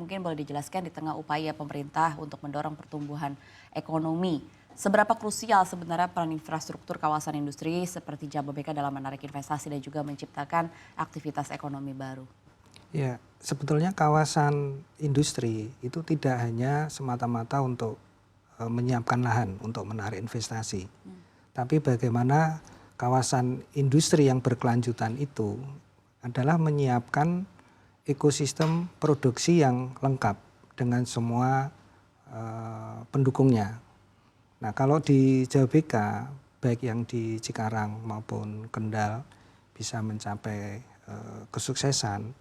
mungkin boleh dijelaskan di tengah upaya pemerintah untuk mendorong pertumbuhan ekonomi. Seberapa krusial sebenarnya peran infrastruktur kawasan industri seperti Jababeka dalam menarik investasi dan juga menciptakan aktivitas ekonomi baru? Ya, sebetulnya kawasan industri itu tidak hanya semata-mata untuk menyiapkan lahan untuk menarik investasi. Tapi bagaimana kawasan industri yang berkelanjutan itu adalah menyiapkan ekosistem produksi yang lengkap dengan semua pendukungnya. Nah, kalau di Jababeka, baik yang di Cikarang maupun Kendal bisa mencapai kesuksesan,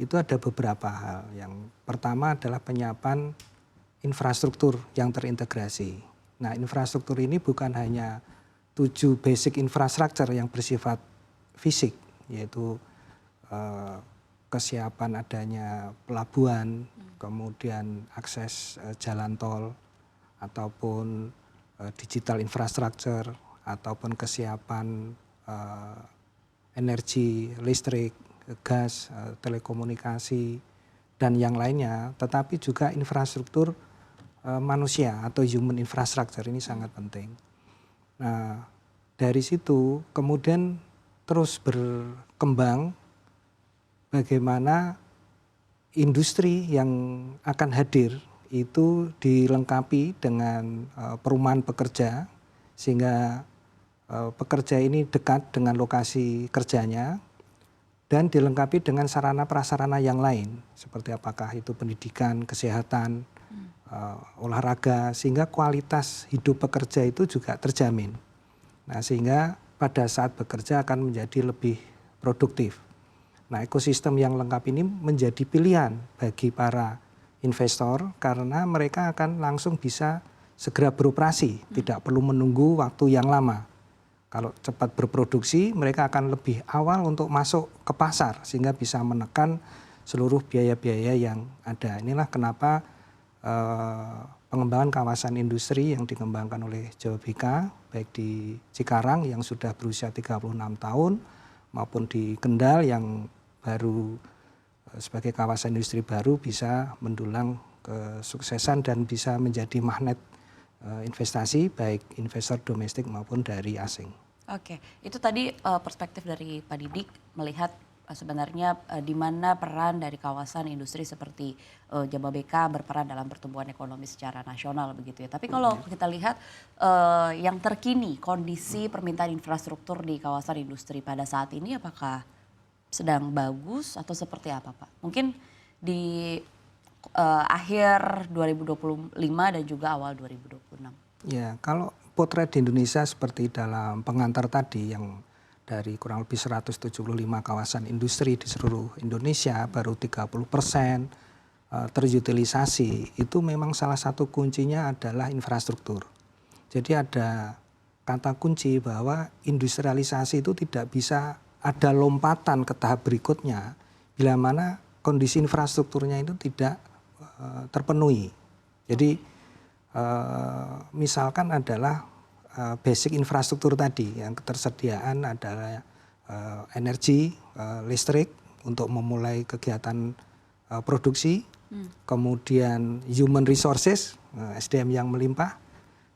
itu ada beberapa hal. Yang pertama adalah penyiapan infrastruktur yang terintegrasi. Nah, infrastruktur ini bukan hanya 7 basic infrastructure yang bersifat fisik, yaitu kesiapan adanya pelabuhan, kemudian akses jalan tol, ataupun digital infrastructure, ataupun kesiapan energi listrik, gas, telekomunikasi, dan yang lainnya, tetapi juga infrastruktur manusia atau human infrastructure ini sangat penting. Nah, dari situ kemudian terus berkembang bagaimana industri yang akan hadir itu dilengkapi dengan perumahan pekerja sehingga pekerja ini dekat dengan lokasi kerjanya dan dilengkapi dengan sarana prasarana yang lain seperti apakah itu pendidikan, kesehatan, olahraga, sehingga kualitas hidup pekerja itu juga terjamin. Nah, sehingga pada saat bekerja akan menjadi lebih produktif. Nah, ekosistem yang lengkap ini menjadi pilihan bagi para investor karena mereka akan langsung bisa segera beroperasi, tidak perlu menunggu waktu yang lama. Kalau cepat berproduksi, mereka akan lebih awal untuk masuk ke pasar sehingga bisa menekan seluruh biaya-biaya yang ada. Inilah kenapa pengembangan kawasan industri yang dikembangkan oleh Jababeka, baik di Cikarang yang sudah berusia 36 tahun, maupun di Kendal yang baru sebagai kawasan industri baru bisa mendulang kesuksesan dan bisa menjadi magnet investasi baik investor domestik maupun dari asing. Oke, itu tadi perspektif dari Pak Didik melihat sebenarnya di mana peran dari kawasan industri seperti Jababeka berperan dalam pertumbuhan ekonomi secara nasional begitu ya. Tapi kalau kita lihat yang terkini kondisi permintaan infrastruktur di kawasan industri pada saat ini apakah sedang bagus atau seperti apa Pak? Mungkin di akhir 2025 dan juga awal 2026. Ya, kalau potret di Indonesia seperti dalam pengantar tadi yang dari kurang lebih 175 kawasan industri di seluruh Indonesia baru 30% terutilisasi, itu memang salah satu kuncinya adalah infrastruktur. Jadi ada kata kunci bahwa industrialisasi itu tidak bisa ada lompatan ke tahap berikutnya bila mana kondisi infrastrukturnya itu tidak terpenuhi. Jadi misalkan adalah basic infrastruktur tadi yang ketersediaan adalah energi listrik untuk memulai kegiatan produksi, kemudian human resources, SDM yang melimpah,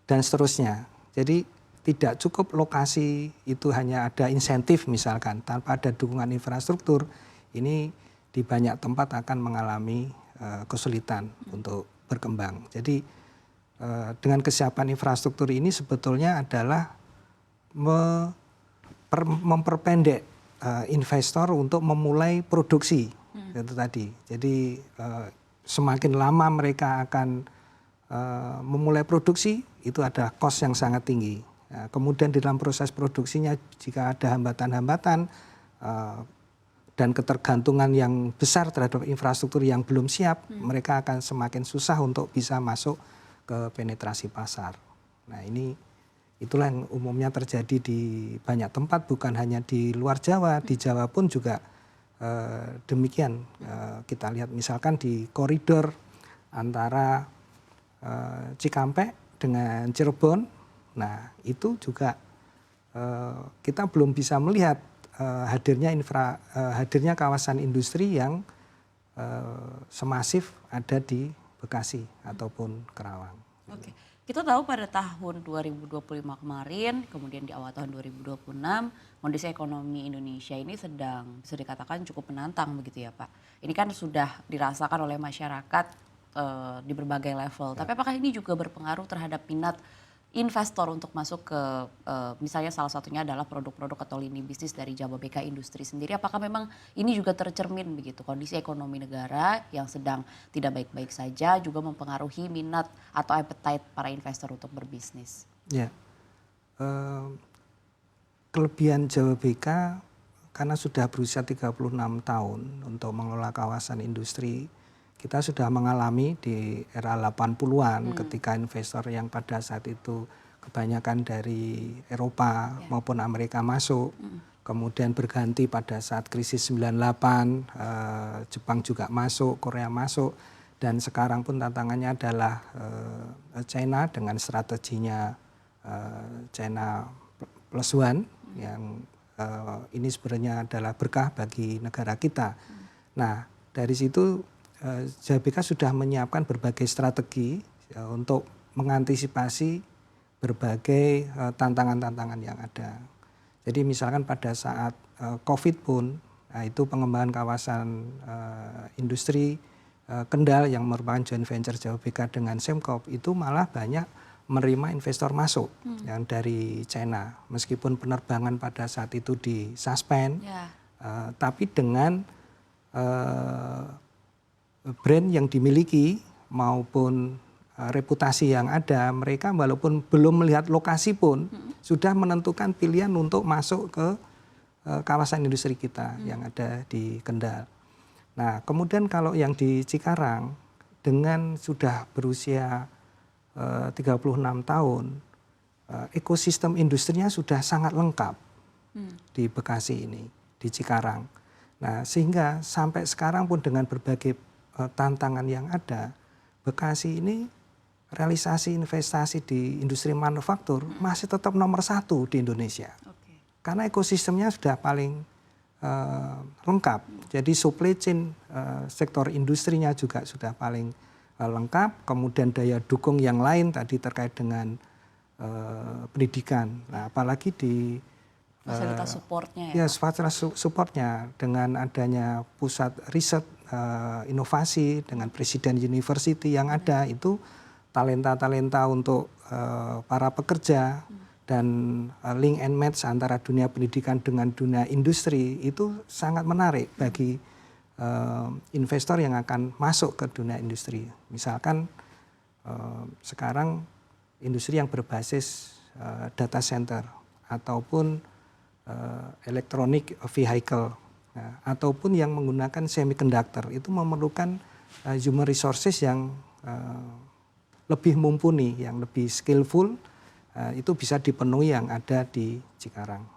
dan seterusnya. Jadi tidak cukup lokasi itu hanya ada insentif misalkan, tanpa ada dukungan infrastruktur, ini di banyak tempat akan mengalami kesulitan untuk berkembang. Jadi dengan kesiapan infrastruktur ini sebetulnya adalah memperpendek investor untuk memulai produksi itu tadi. Jadi semakin lama mereka akan memulai produksi itu ada cost yang sangat tinggi. Kemudian di dalam proses produksinya jika ada hambatan-hambatan dan ketergantungan yang besar terhadap infrastruktur yang belum siap, mereka akan semakin susah untuk bisa masuk ke penetrasi pasar. Nah, itulah yang umumnya terjadi di banyak tempat, bukan hanya di luar Jawa, di Jawa pun juga demikian. Kita lihat misalkan di koridor antara Cikampek dengan Cirebon, nah itu juga kita belum bisa melihat hadirnya kawasan industri yang semasif ada di Bekasi ataupun Kerawang. Oke. Kita tahu pada tahun 2025 kemarin, kemudian di awal tahun 2026, kondisi ekonomi Indonesia ini sedang bisa dikatakan cukup menantang begitu ya Pak. Ini kan sudah dirasakan oleh masyarakat di berbagai level. Tapi apakah ini juga berpengaruh terhadap minat investor untuk masuk ke misalnya salah satunya adalah produk-produk atau lini bisnis dari Jababeka Industri sendiri. Apakah memang ini juga tercermin begitu kondisi ekonomi negara yang sedang tidak baik-baik saja juga mempengaruhi minat atau appetite para investor untuk berbisnis? Ya, kelebihan Jababeka karena sudah berusia 36 tahun untuk mengelola kawasan industri. Kita sudah mengalami di era 80-an ketika investor yang pada saat itu kebanyakan dari Eropa maupun Amerika masuk. Kemudian berganti pada saat krisis 98, Jepang juga masuk, Korea masuk. Dan sekarang pun tantangannya adalah China dengan strateginya China Plus One yang ini sebenarnya adalah berkah bagi negara kita. Nah, dari situ Jababeka sudah menyiapkan berbagai strategi untuk mengantisipasi berbagai tantangan-tantangan yang ada. Jadi misalkan pada saat COVID pun, itu pengembangan kawasan industri Kendal yang merupakan joint venture Jababeka dengan Semkop itu malah banyak menerima investor masuk yang dari China. Meskipun penerbangan pada saat itu disuspend, tapi dengan brand yang dimiliki maupun reputasi yang ada, mereka walaupun belum melihat lokasi pun sudah menentukan pilihan untuk masuk ke kawasan industri kita yang ada di Kendal. Nah, kemudian kalau yang di Cikarang dengan sudah berusia 36 tahun, ekosistem industrinya sudah sangat lengkap di Bekasi ini, di Cikarang. Nah, sehingga sampai sekarang pun dengan berbagai tantangan yang ada, Bekasi ini realisasi investasi di industri manufaktur masih tetap nomor 1 di Indonesia. Karena ekosistemnya sudah paling lengkap. Jadi supply chain sektor industrinya juga sudah paling lengkap. Kemudian daya dukung yang lain tadi terkait dengan pendidikan. Nah, apalagi di fasilitas supportnya ya. Fasilitas supportnya dengan adanya pusat riset inovasi dengan Presiden University yang ada itu talenta-talenta untuk para pekerja dan link and match antara dunia pendidikan dengan dunia industri itu sangat menarik bagi investor yang akan masuk ke dunia industri. Misalkan sekarang industri yang berbasis data center ataupun electronic vehicle, ataupun yang menggunakan semiconductor itu memerlukan human resources yang lebih mumpuni, yang lebih skillful, itu bisa dipenuhi yang ada di Cikarang.